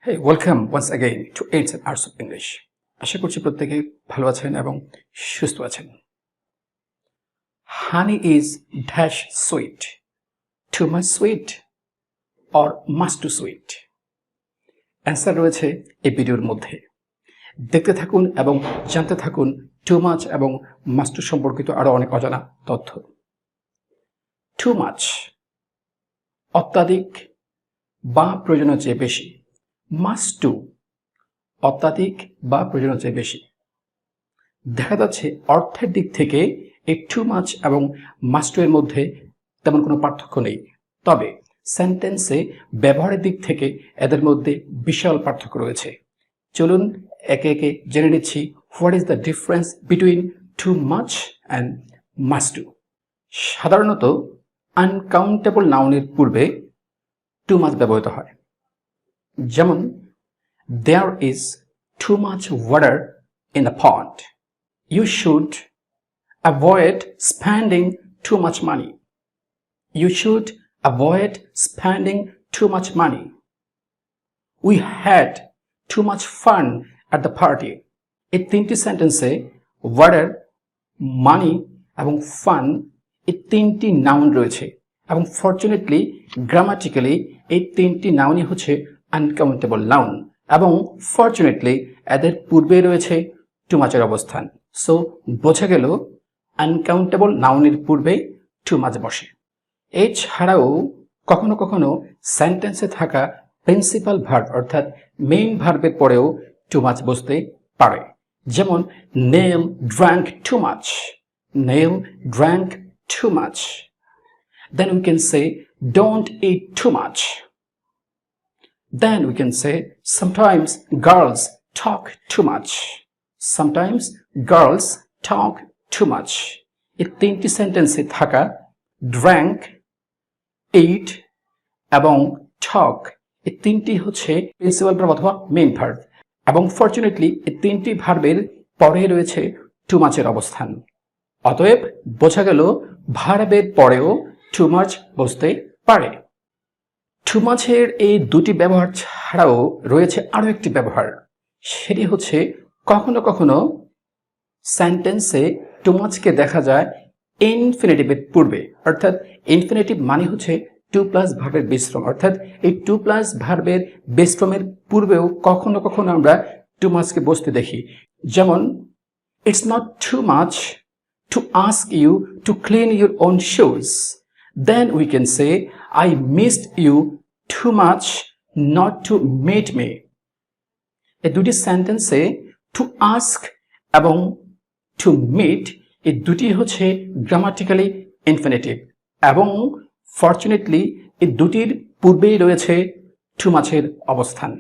Hey, welcome once again to Aids and Arts of English. আশা করছি প্রত্যেকে ভালো আছেন এবং সুস্থ আছেন। Honey is dash sweet, too much sweet or much too sweet. Answer রয়েছে এই ভিডিওর মধ্যে। দেখতে থাকুন এবং জানতে থাকুন too much এবং much too সম্পর্কিত আরো অনেক অজানা তথ্য। Too much অত্যাধিক বা প্রয়োজনের চেয়ে বেশি। Much too অত্যাধিক বা প্রয়োজনের চেয়ে বেশি। দেখা যাচ্ছে অর্থের দিক থেকে এই টু মাচ এবং মাচ টু এর মধ্যে তেমন কোনো পার্থক্য নেই, তবে সেন্টেন্সে ব্যবহারের দিক থেকে এদের মধ্যে বিশাল পার্থক্য রয়েছে। চলুন একে একে জেনে নিচ্ছি what is the difference between too much and much too. সাধারণত আনকাউন্টেবল নাউনের পূর্বে টু মাচ ব্যবহৃত হয়। যেমন there is too much water in the pond. You should avoid spending too much money. You should avoid spending too much money. We had too much fun at the party. এই তিনটি সেন্টেন্সে water, money এবং fun এই তিনটি noun রয়েছে এবং fortunately grammatically এই তিনটি নাউনই হচ্ছে আনকাউন্টেবল নাউন এবং ফরচুনেটলি এদের পূর্বে রয়েছে টু মাচের অবস্থান। সো বোঝা গেল আনকাউন্টেবল নাউনের পূর্বে টু মাচ বসে। এছাড়াও কখনো কখনো সেন্টেন্সে থাকা প্রিন্সিপাল ভার্ব অর্থাৎ মেইন ভার্বের পরেও টু মাচ বসতে পারে। যেমন Nell drank too much, Nell drank too much. Then we can say don't eat too much. Then we can say sometimes girls talk too much. Sometimes girls talk too much. এই তিনটি সেন্টেন্সে থাকা drank, ate এবং talk এই তিনটি হচ্ছে principal verb অথবা main verb এবং ফরচুনেটলি এই তিনটি ভার্বের পরে রয়েছে টু মাচের অবস্থান। অতএব বোঝা গেল ভার্বের পরেও টু মাচ বসতে পারে। টু মাচের এই দুটি ব্যবহার ছাড়াও রয়েছে আরো একটি ব্যবহার, সেটি হচ্ছে কখনো কখনো সেন্টেন্সে টু মাচকে দেখা যায় ইনফিনিটিভের পূর্বে, অর্থাৎ ইনফিনিটিভ মানে হচ্ছে টু প্লাস ভার্বের বিশ্রম, অর্থাৎ এই টু প্লাস ভার্বের বিশ্রমের পূর্বেও কখনো কখনো আমরা টু মাচকে বসতে দেখি। যেমন it's not too much to ask you to clean your own shoes. Then we can say, I missed you too much not to meet me. এই দুটি সেন্টেন্সে to ask এবং to meet এই দুটি হচ্ছে গ্রামাটিক্যালি ইনফিনিটিভ এবং fortunately এই দুটির পূর্বেই রয়েছে টু মাচের অবস্থান।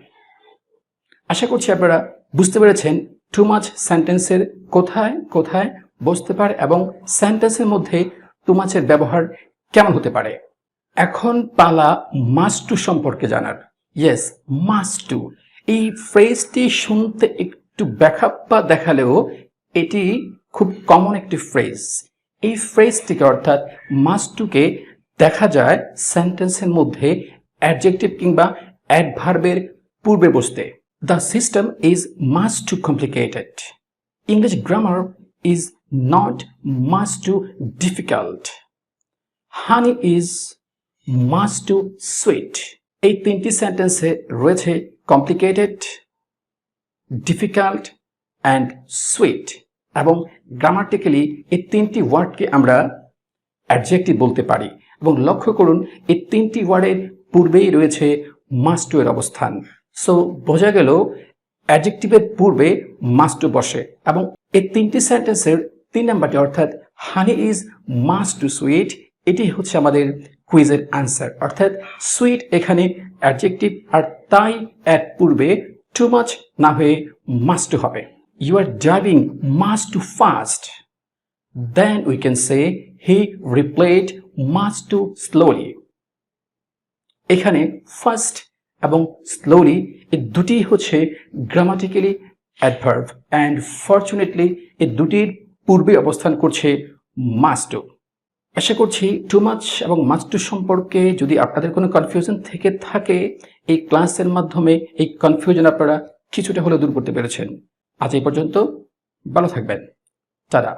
আশা করছি আপনারা বুঝতে পেরেছেন টু মাচ সেন্টেন্সের কোথায় কোথায় বসতে পারে এবং সেন্টেন্সের মধ্যে টু মাচের ব্যবহার কেমন হতে পারে। এখন পালা মাস্ট টু সম্পর্কে জানার। ইয়েস, মাস্ট টু এই ফ্রেজটি শুনতে একটু ব্যাখ্যা দেখালেও এটি খুব কমন একটি ফ্রেজ। এই ফ্রেজটিকে অর্থাৎ মাস্ট টুকে দেখা যায় সেন্টেন্সের মধ্যে অ্যাডজেক্টিভ কিংবা অ্যাডভার্বের পূর্বে বসতে। The system is much too complicated. English grammar is not much too difficult. Honey is much too sweet. এই তিনটি সেন্টেন্সে রয়েছে কমপ্লিকেটেড, ডিফিকাল্ট অ্যান্ড সুইট এবং গ্রামাটিক্যালি এই তিনটি ওয়ার্ডকে আমরা অ্যাডজেক্টিভ বলতে পারি এবং লক্ষ্য করুন এই তিনটি ওয়ার্ডের পূর্বেই রয়েছে মাস্ট টু এর অবস্থান। সো বোঝা গেল অ্যাডজেক্টিভের পূর্বে মাস্ট টু বসে এবং এই তিনটি সেন্টেন্সের 3 নাম্বারটি অর্থাৎ honey is much too sweet এটি হচ্ছে আমাদের কুইজের আনসার, অর্থাৎ সুইট এখানে অ্যাডজেক্টিভ আর তাই এর পূর্বে টু মাচ না হয়ে মাচ টু হবে। You are driving much too fast. Then we can say he replied much too slowly. এখানে ফাস্ট এবং স্লোলি এই দুটি হচ্ছে গ্রামাটিক্যালি অ্যাডভার্ব অ্যান্ড ফরচুনেটলি এই দুটির পূর্বে অবস্থান করছে মাচ টু। আশা করছি টু মাচ এবং মাচ টু সম্পর্কে যদি আপনাদের কোনো কনফিউশন থেকে থাকে, এই ক্লাসের মাধ্যমে এই কনফিউশন আপনারা কিছুটা হলেও দূর করতে পেরেছেন। আজ এই পর্যন্ত, ভালো থাকবেন। টাটা।